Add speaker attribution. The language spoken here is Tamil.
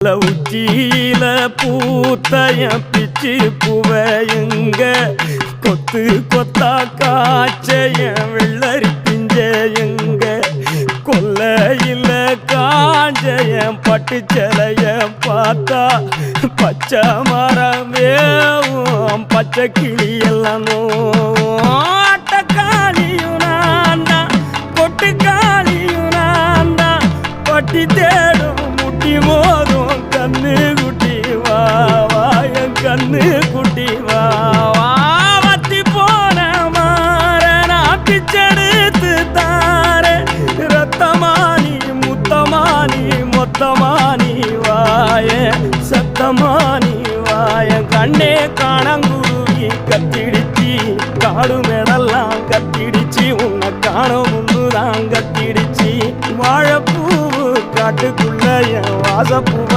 Speaker 1: உச்சியில பூத்தைய பிச்சு புவையுங்க கொத்து கொத்தா காய்ச்சைய வெள்ளரி பிஞ்சையுங்க கொல்லையில காஞ்சைய பட்டு சிலைய பார்த்தா பச்சை மரமேவும் பச்சை கிளி எல்லாம் ஆட்டக்காளியும் நான் தான் கொட்டுக்காளியும் நான் தான் பட்டி தேடும் முட்டி மோதும் கண்ணு குட்டி வா வா என் கண்ணு குட்டி வா வா வத்தி போன மாற நான் பிச்செடுத்து தார ரத்தமானி முத்தமானி மொத்தமானி வாய சத்தமானி வாய கண்ணே காணங்குருவி கத்திடுச்சி காடு மேடெல்லாம் கத்திடுச்சி உன்னை காண முன்னுதான் கத்திடுச்சி வாழைப்பூ காட்டுக்குள்ள என் வாசப்பூவ